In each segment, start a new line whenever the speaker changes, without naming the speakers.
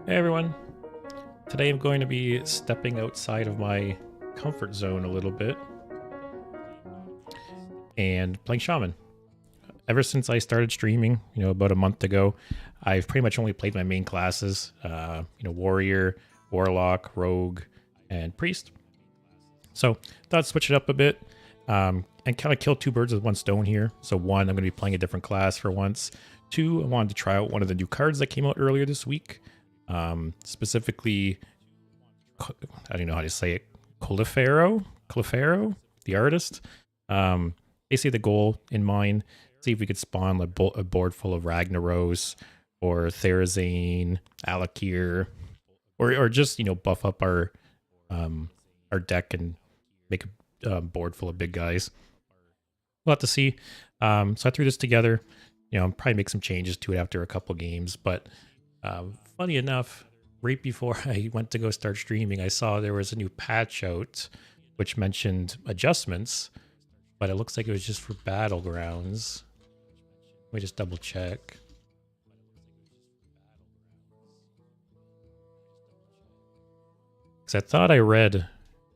Hey everyone, today I'm going to be stepping outside of my comfort zone a little bit and playing Shaman. Ever since I started streaming, about a month ago, I've pretty much only played my main classes, Warrior, Warlock, Rogue, and Priest. So thought I'd switch it up a bit and kind of kill two birds with one stone here. So one, I'm going to be playing a different class for once. Two, I wanted to try out one of the new cards that came out earlier this week. Specifically, I don't know how to say it, Colifero, the artist. Basically the goal in mind, see if we could spawn a board full of Ragnaros or Therazane, Alakir, or just, buff up our deck and make a board full of big guys. We'll have to see. So I threw this together. Probably make some changes to it after a couple games, but funny enough, right before I went to go start streaming, I saw there was a new patch out which mentioned adjustments, but it looks like it was just for Battlegrounds. Let me just double check. Because I thought I read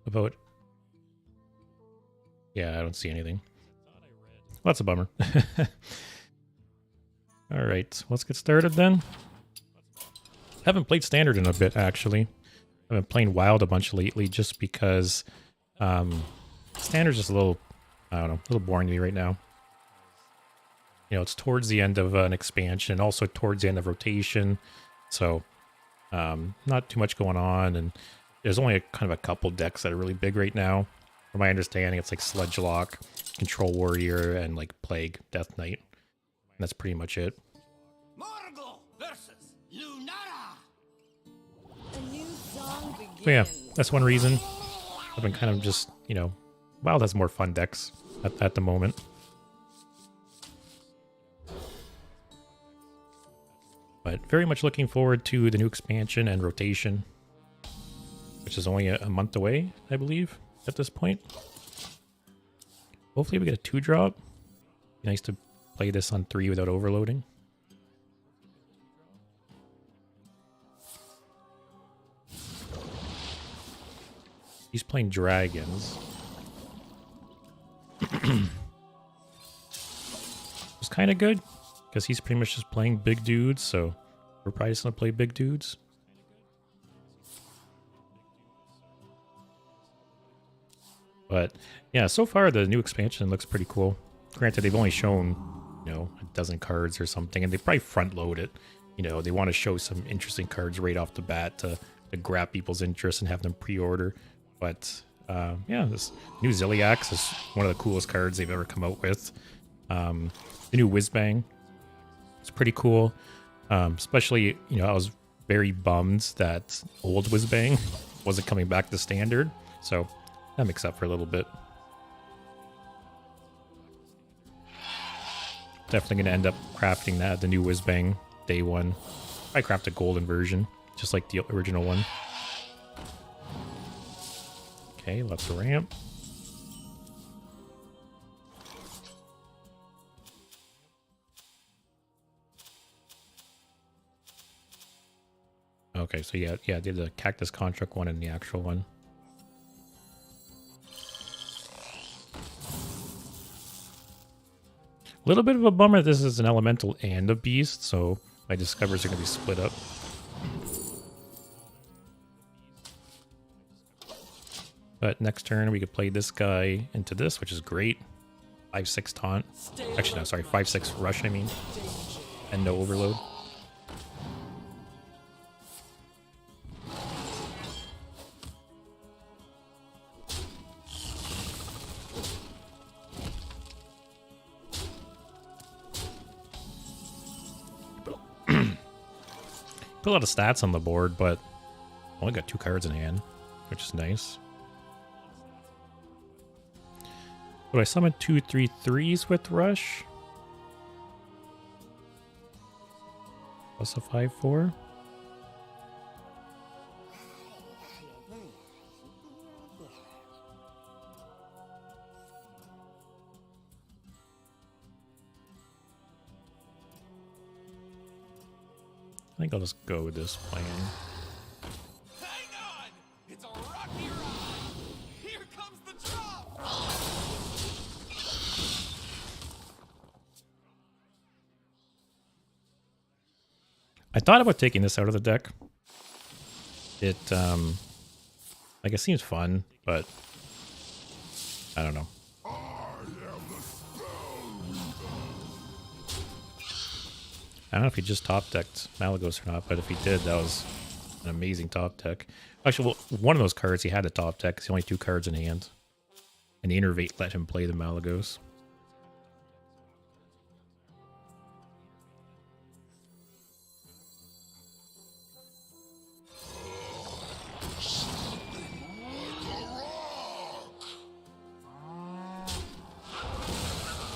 about... Yeah, I don't see anything. Well, that's a bummer. All right, let's get started then. I haven't played Standard in a bit, actually. I've been playing Wild a bunch lately just because Standard's just a little, I don't know, a little boring to me right now. It's towards the end of an expansion, also towards the end of rotation, so not too much going on, and there's only kind of a couple decks that are really big right now. From my understanding, it's like Sludge Lock, Control Warrior, and like Plague Death Knight. And that's pretty much it. So yeah, that's one reason. I've been kind of just, Wild has more fun decks at the moment. But very much looking forward to the new expansion and rotation, which is only a month away, I believe, at this point. Hopefully we get a 2-drop. Be nice to play this on 3 without overloading. He's playing dragons. It's kind of good, because he's pretty much just playing big dudes, so we're probably just going to play big dudes. But yeah, so far the new expansion looks pretty cool. Granted, they've only shown, a dozen cards or something, and they probably front load it. They want to show some interesting cards right off the bat to grab people's interest and have them pre-order. But yeah, this new Ziliax is one of the coolest cards they've ever come out with. The new Whizbang, it's pretty cool. Especially, I was very bummed that old Whizbang wasn't coming back to Standard, so that makes up for a little bit. Definitely going to end up crafting the new Whizbang day one. I craft a golden version, just like the original one. Okay, let's ramp. Okay, so yeah, I did the Cactus Construct one and the actual one. A little bit of a bummer, this is an Elemental and a Beast, so my Discovers are going to be split up. But next turn, we could play this guy into this, which is great. 5-6 taunt. Actually, no, sorry, 5-6 rush, I mean. And no overload. Put a lot of stats on the board, but only got 2 cards in hand, which is nice. Would I summon 2/3/3s with Rush? Plus a 5/4? I think I'll just go with this plan.
Hang on! It's a rocky ride! Here comes the drop!
I thought about taking this out of the deck. It, like, it seems fun, but I don't know. I don't know if he just top decked Malagos or not, but if he did, that was an amazing top deck. Actually, well, one of those cards he had to top deck because he only had 2 cards in hand. And the Innervate let him play the Malagos.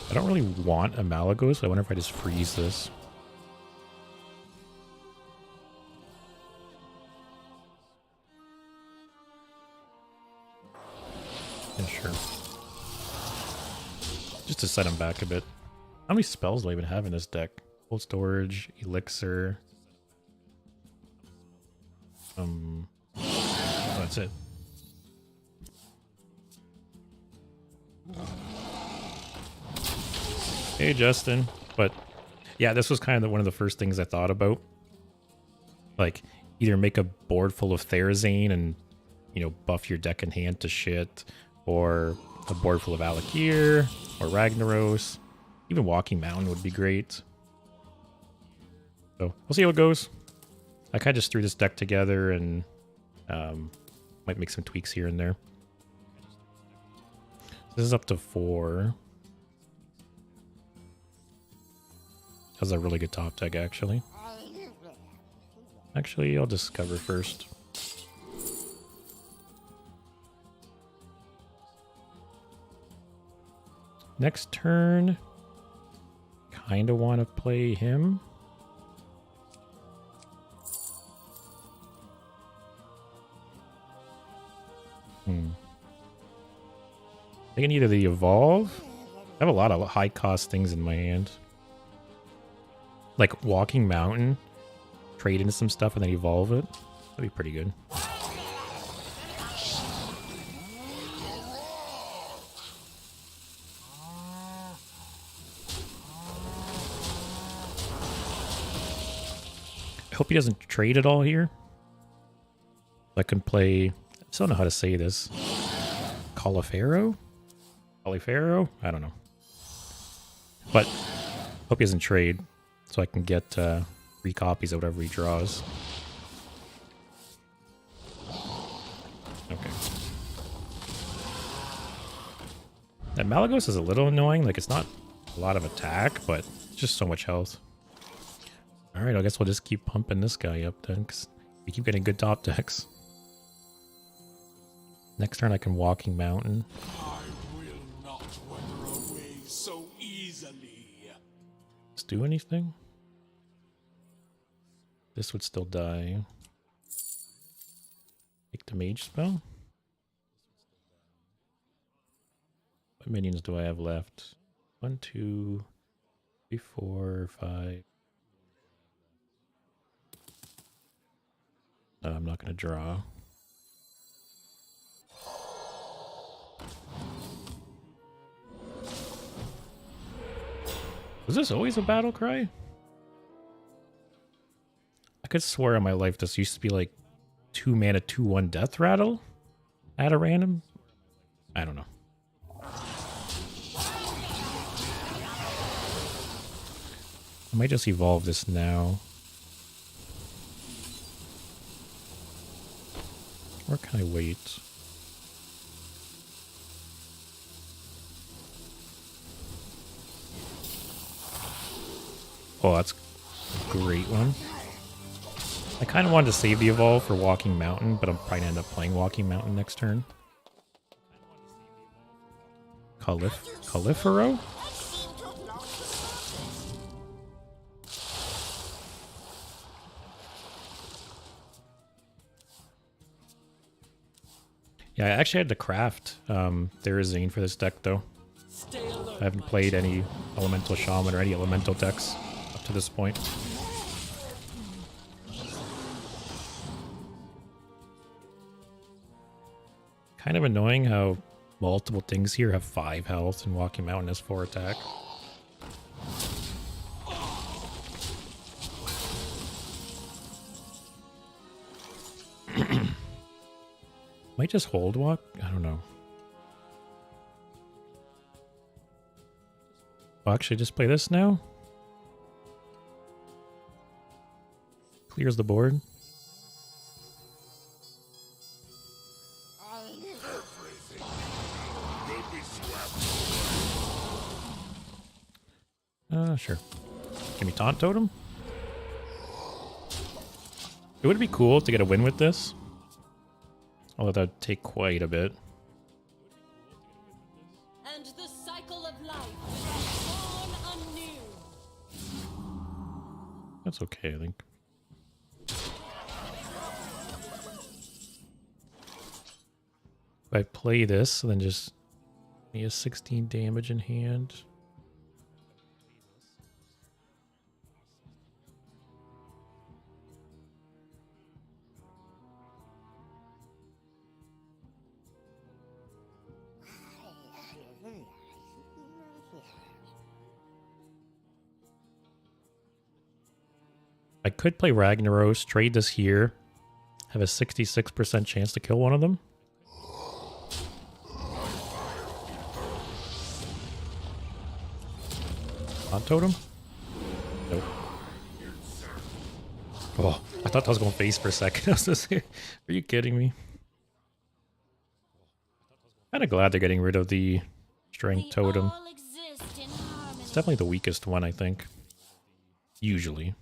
I don't really want a Malagos, so I wonder if I just freeze this. Yeah, sure. Just to set him back a bit. How many spells do I even have in this deck? Cold Storage, Elixir. Oh, that's it. Hey, Justin. But yeah, this was kind of one of the first things I thought about. Like, either make a board full of Therazane and, you know, buff your deck in hand to shit, or a board full of Alakir, or Ragnaros. Even Walking Mountain would be great. So, we'll see how it goes. I kind of just threw this deck together and might make some tweaks here and there. This is up to 4. That's a really good top deck, actually. Actually, I'll discover first. Next turn, kind of want to play him. I can either the Evolve. I have a lot of high cost things in my hand. Like Walking Mountain, trade into some stuff and then evolve it. That'd be pretty good. I hope he doesn't trade at all here. I can play, I still don't know how to say this. Colifero? Colifero? I don't know. But hope he doesn't trade so I can get 3 copies of whatever he draws. Okay. That Malagos is a little annoying. Like, it's not a lot of attack, but it's just so much health. Alright, I guess we'll just keep pumping this guy up then, because we keep getting good top decks. Next turn I can Walking Mountain.
I will not weather away so easily.
Let's do anything? This would still die. Take the mage spell. What minions do I have left? 1, 2, 3, 4, 5. No, I'm not going to draw. Was this always a battle cry? I could swear on my life this used to be like 2 mana, 2/1 death rattle at a random. I don't know. I might just evolve this now. Or can I wait? Oh, that's a great one. I kind of wanted to save the evolve for Walking Mountain, but I'm probably going to end up playing Walking Mountain next turn. Colifero? Yeah, I actually had to craft Therazane for this deck, though. I haven't played any Elemental Shaman or any Elemental decks up to this point. Kind of annoying how multiple things here have 5 health and Walking Mountain has 4 attack. Might just hold walk? I don't know. I'll actually just play this now. Clears the board. Sure. Can we taunt totem? It would be cool to get a win with this. Although that would take quite a bit.
And the cycle of life is born anew.
That's okay, I think. If I play this, then just he has 16 damage in hand. I could play Ragnaros, trade this here, have a 66% chance to kill one of them. On totem? Nope. Oh, I thought that was going face for a second. I was just saying, are you kidding me? Kind of glad they're getting rid of the strength totem. It's definitely the weakest one, I think. Usually.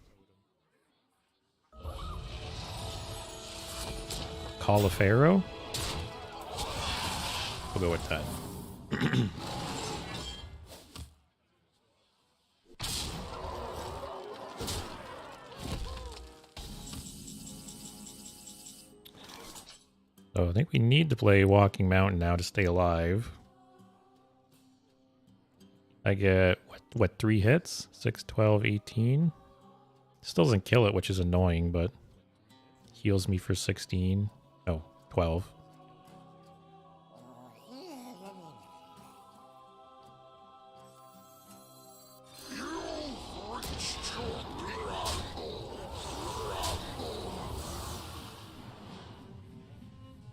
Colifero? We'll go with that. So I think we need to play Walking Mountain now to stay alive. I get, what 3 hits? 6, 12, 18? Still doesn't kill it, which is annoying, but heals me for 16. No, 12.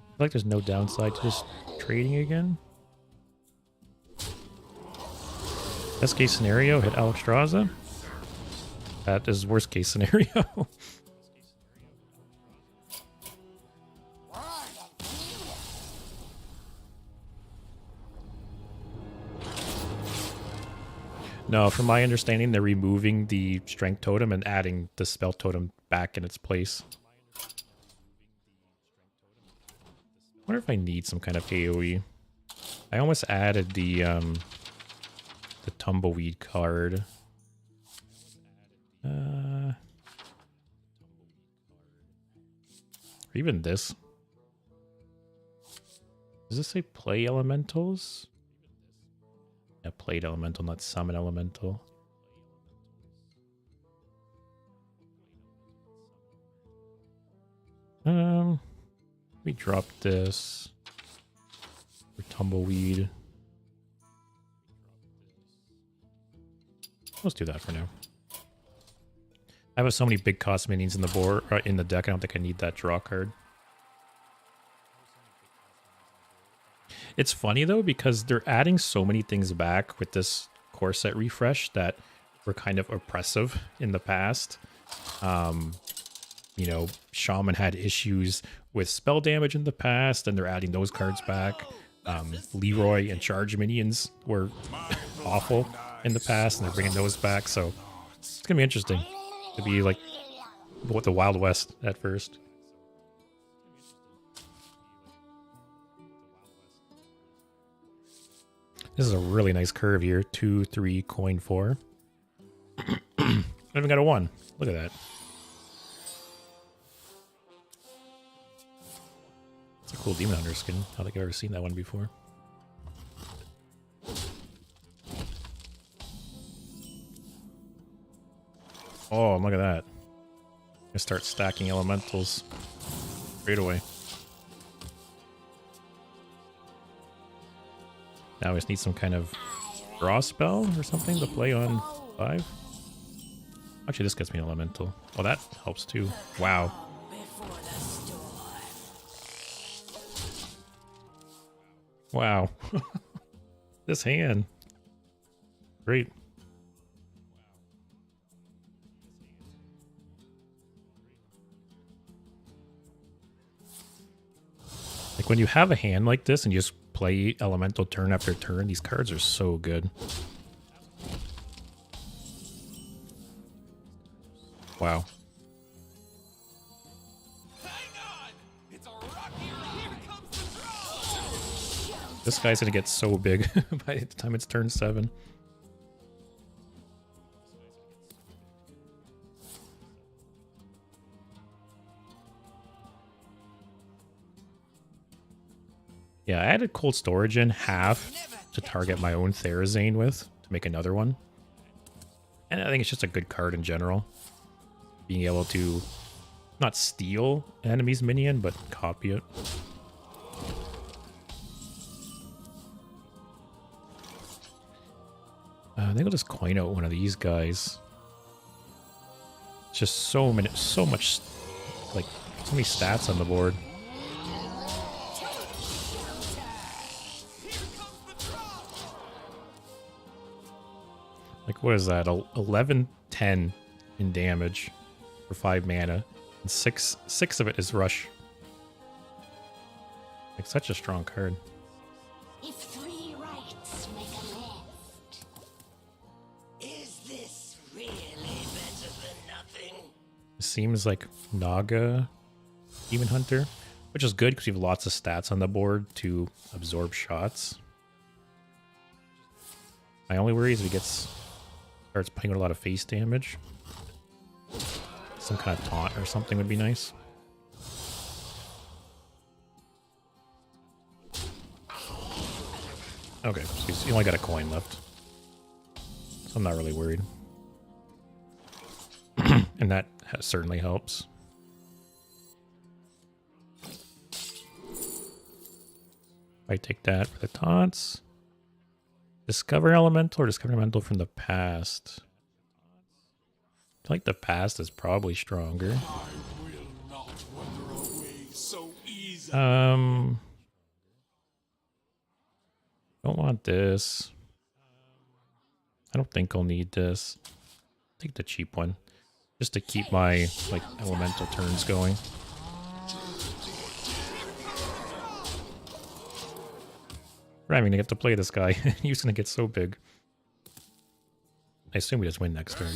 I feel like there's no downside to just trading again. Best case scenario, hit Alexstrasza. That is worst case scenario. No, from my understanding, they're removing the strength totem and adding the spell totem back in its place. I wonder if I need some kind of AoE. I almost added the tumbleweed card. Or even this. Does this say play elementals? Yeah, played elemental, not summon elemental. We drop this for tumbleweed. Let's do that for now. I have so many big cost minions in the board in the deck. I don't think I need that draw card. It's funny though because they're adding so many things back with this core set refresh that were kind of oppressive in the past. You know, Shaman had issues with spell damage in the past, and they're adding those cards back. Leroy and charge minions were awful in the past, and they're bringing those back. So it's gonna be interesting to be like what the Wild West at first. This is a really nice curve here. 2, 3, coin 4. I even got a 1. Look at that. It's a cool Demon Hunter skin. I don't think I've ever seen that one before. Oh, look at that. I'm gonna start stacking elementals straight away. Now we just need some kind of draw spell or something to play on 5. Actually, this gets me an elemental. Oh, that helps too. Wow. Wow. This hand. Great. Like when you have a hand like this and you just play elemental turn after turn, these cards are so good. Wow.
Hang on! It's a rocky ride. Here comes the drop.
This guy's gonna get so big by the time it's turn 7. Yeah, I added cold storage in half to target my own Therazane with to make another one. And I think it's just a good card in general. Being able to not steal an enemy's minion, but copy it. I think I'll just coin out one of these guys. It's just so much, like, so many stats on the board. Like, what is that? 11-10 in damage for 5 mana. And six of it is rush. Like, such a strong card.
If 3 rights make a left.
Is this really better than nothing?
It seems like Naga Demon Hunter, which is good because you have lots of stats on the board to absorb shots. My only worry is if he starts playing with a lot of face damage. Some kind of taunt or something would be nice. Okay, so he's only got a coin left. So I'm not really worried. And that certainly helps. I take that for the taunts. Discover Elemental or Discover Elemental from the past? I feel like the past is probably stronger.
I will not wander away so easily.
Don't want this. I don't think I'll need this. Take the cheap one. Just to keep my, like, elemental turns going. Right, I'm gonna get to play this guy. He's gonna get so big. I assume we just win next turn.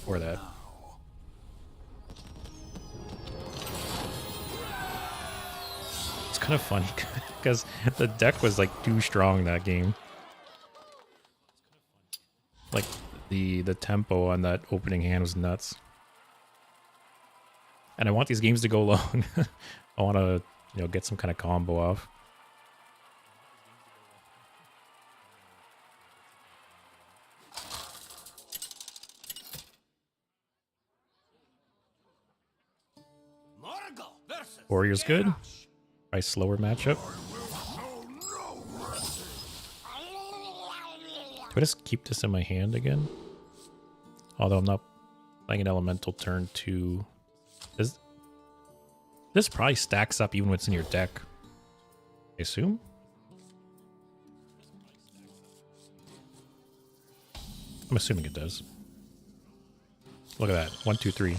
Or that. It's kind of funny because the deck was like too strong that game. Like the tempo on that opening hand was nuts. And I want these games to go long. I want to, get some kind of combo off. Warrior's good. Probably slower matchup. Do I just keep this in my hand again? Although I'm not playing an elemental turn 2. This probably stacks up even what's in your deck. I assume? I'm assuming it does. Look at that. 1, 2, 3.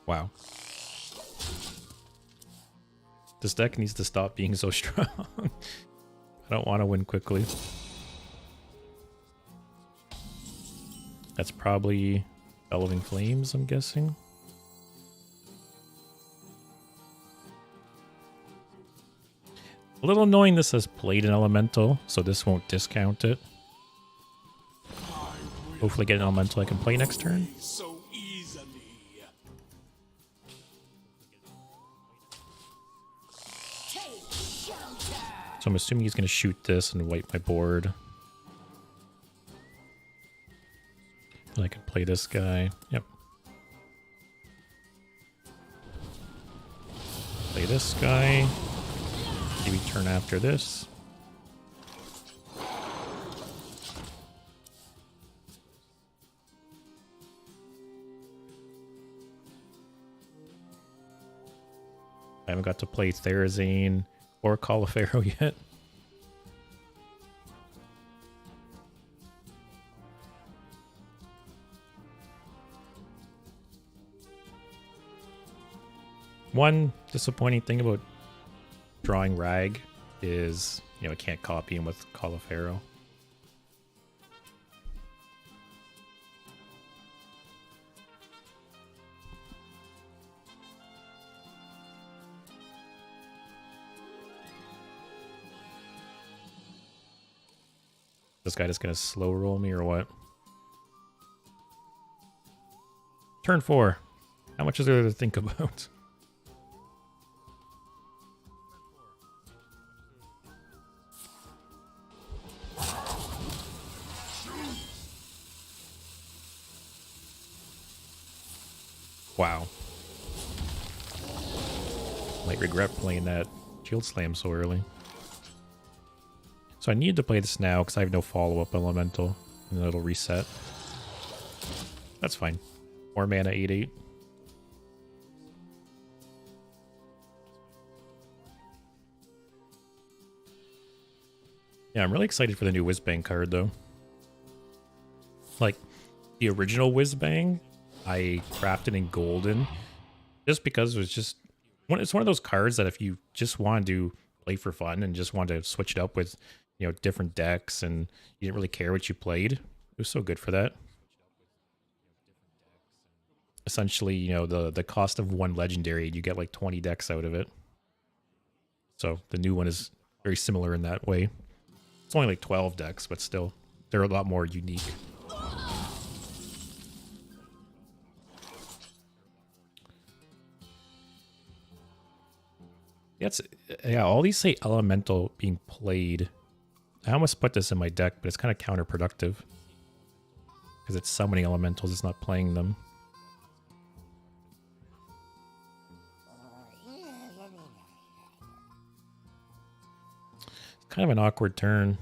Wow. This deck needs to stop being so strong. I don't want to win quickly. That's probably Bellowing Flames, I'm guessing. A little annoying this has played an elemental, so this won't discount it. Hopefully get an elemental I can play next turn.
So easily.
So So I'm assuming he's going to shoot this and wipe my board. Then I can play this guy. Yep. Play this guy. Maybe turn after this. I haven't got to play Therazane or Colifero yet. One disappointing thing about drawing Rag is, I can't copy him with Colifero. This guy just gonna slow roll me or what? Turn 4. How much is there to think about? Wow. Might regret playing that Shield Slam so early. So I need to play this now because I have no follow-up elemental, and then it'll reset. That's fine. More mana, 8/8. Yeah, I'm really excited for the new Whizbang card, though. Like, the original Whizbang, I crafted in Golden, just because it was just... It's one of those cards that if you just want to play for fun and just want to switch it up with, different decks, and you didn't really care what you played, it was so good for that. Essentially, the cost of one legendary, you get like 20 decks out of it. So the new one is very similar in that way. It's only like 12 decks, but still, they're a lot more unique. Yeah, all these say Elemental being played. I almost put this in my deck, but it's kind of counterproductive. Because it's summoning Elementals, it's not playing them. It's kind of an awkward turn.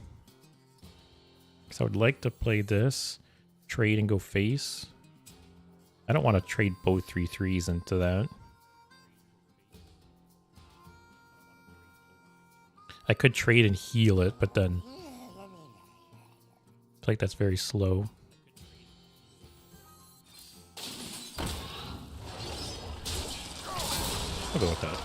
Because I would like to play this, trade and go face. I don't want to trade both 3/3s into that. I could trade and heal it, but then I feel like that's very slow. I'll go with that.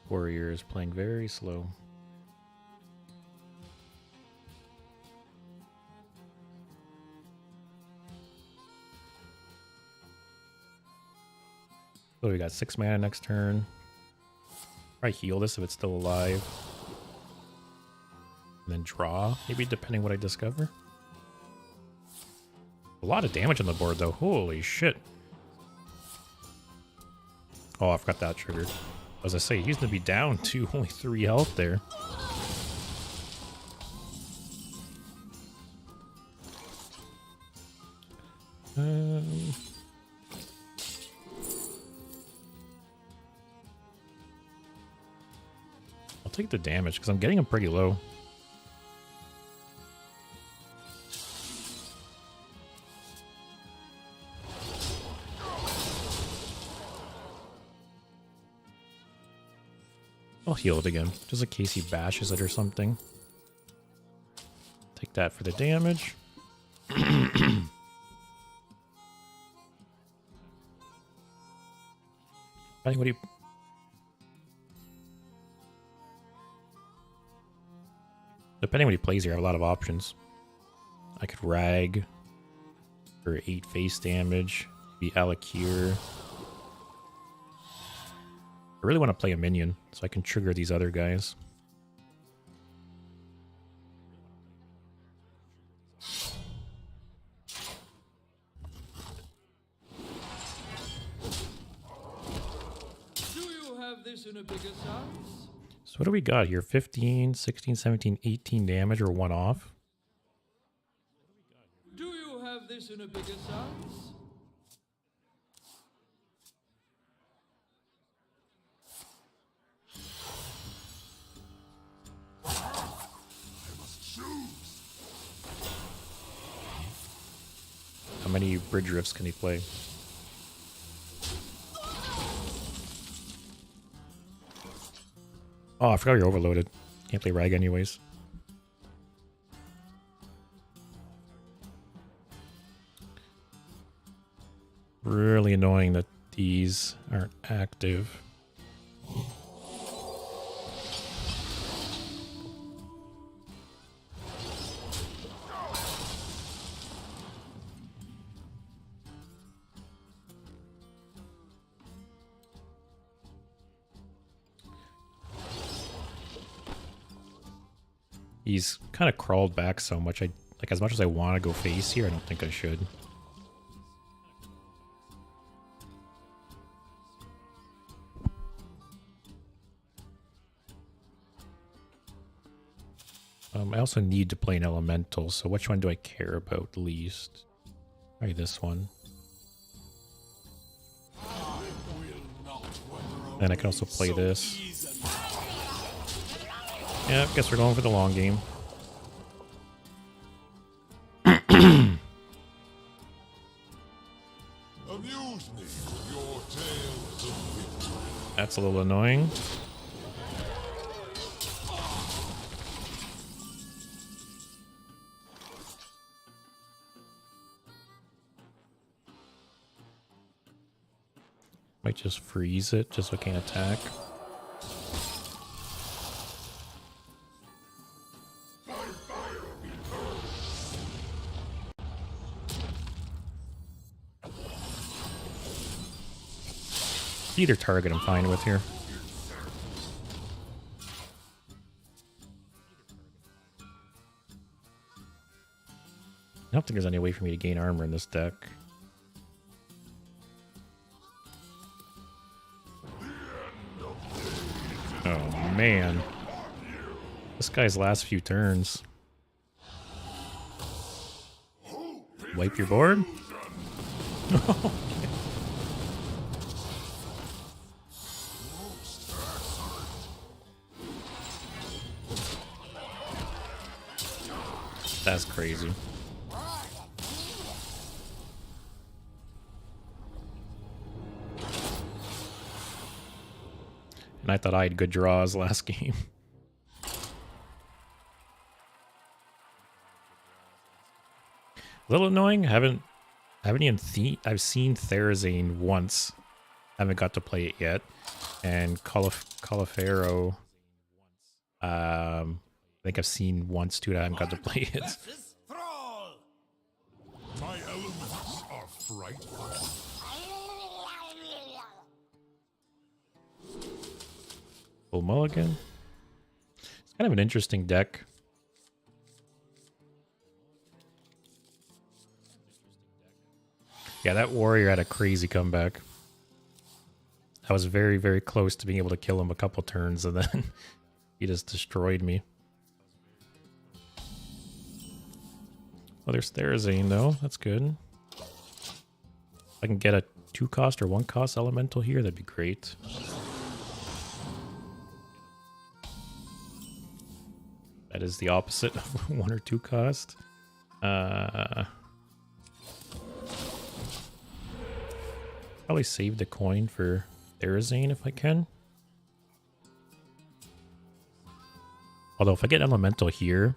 Warrior is playing very slow. So we got 6 mana next turn. Probably heal this if it's still alive. And then draw, maybe depending what I discover. A lot of damage on the board though, holy shit. Oh, I forgot that triggered. As I say, he's gonna be down to only 3 health there. I'll take the damage because I'm getting him pretty low. I'll heal it again, just in case he bashes it or something. Take that for the damage. Depending what he plays here, I have a lot of options. I could Rag for 8 face damage, be Alakir. I really want to play a minion so I can trigger these other guys.
Do you have this in a bigger size?
So what do we got here? 15, 16, 17, 18 damage or one off.
Do you have this in a bigger size?
How many bridge rifts can he play? Oh, I forgot you're overloaded. Can't play Rag anyways. Really annoying that these aren't active. He's kind of crawled back so much. Like as much as I want to go face here, I don't think I should. I also need to play an elemental, so which one do I care about least? Probably this one. And I can also play this. Yeah, guess we're going for the long game.
Amuse me with your tales of victory.
That's a little annoying. Might just freeze it just so I can't attack. Either target I'm fine with here. I don't think there's any way for me to gain armor in this deck. Oh man. This guy's last few turns. Wipe your board? That's crazy. And I thought I had good draws last game. A little annoying. Haven't even I've seen Therazane once. Haven't got to play it yet. And Colifero. I think I've seen once too. I haven't got to play it.
My elements are frightful.
Full mulligan. It's kind of an interesting deck. Yeah, that warrior had a crazy comeback. I was very, very close to being able to kill him a couple turns, and then he just destroyed me. Oh, there's Therazane, though. That's good. If I can get a 2-cost or 1-cost elemental here, that'd be great. That is the opposite of 1 or 2 cost. Probably save the coin for Therazane if I can. Although if I get elemental here,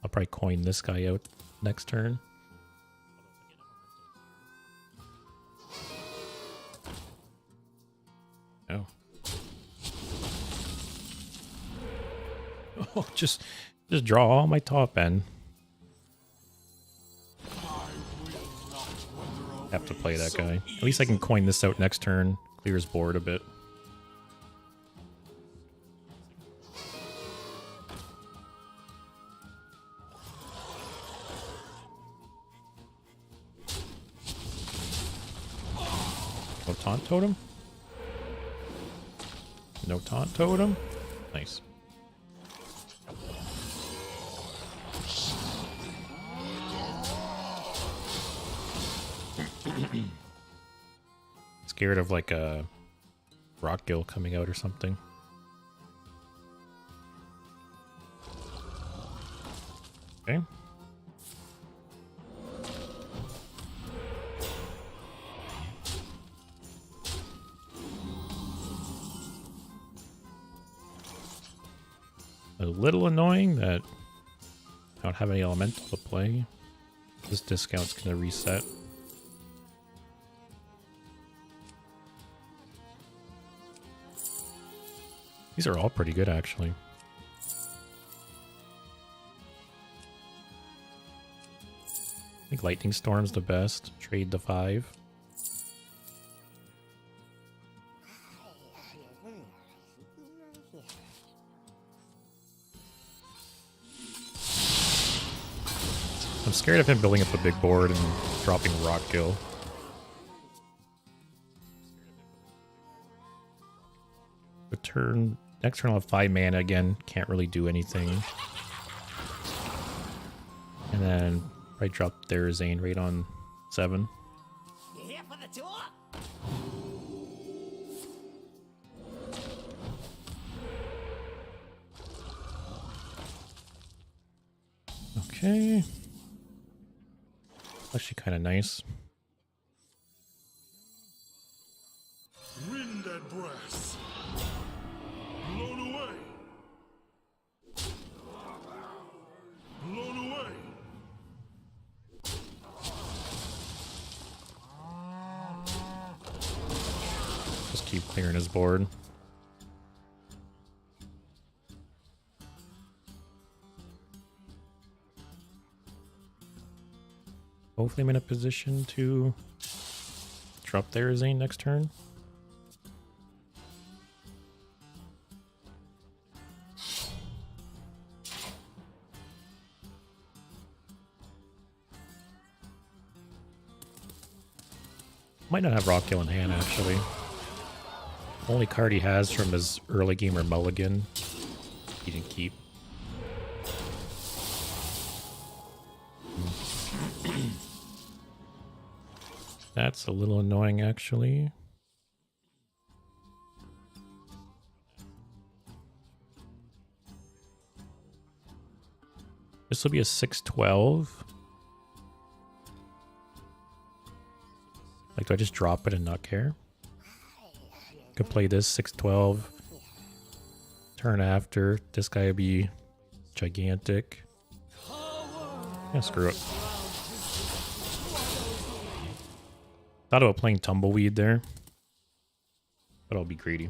I'll probably coin this guy out next turn. Oh. Oh, just draw all my top end. Have to play that guy. At least I can coin this out next turn. Clear his board a bit. taunt totem? No taunt totem? Nice. Scared of like a rock gill coming out or something. Okay. A little annoying that I don't have any elemental to play. This discount's gonna reset. These are all pretty good, actually. I think Lightning Storm's the best. Trade the 5. I'm scared of him building up a big board and dropping Rock Gill. Return. Next turn I'll have 5 mana again. Can't really do anything. And then probably drop their Zane right on 7.
You here for the tour?
Okay. Actually kind of nice.
Wind and breath. Blown away. Blown away.
Just keep clearing his board. Hopefully I'm in a position to drop their Zane next turn. Might not have Rockkill in hand, actually. Only card he has from his early gamer mulligan, he didn't keep. That's a little annoying, actually. This will be a 6/12. Like, do I just drop it and not care? Could play this 6/12. Turn after. This guy would be gigantic. Yeah, screw it. Thought about playing Tumbleweed there, but I'll be greedy.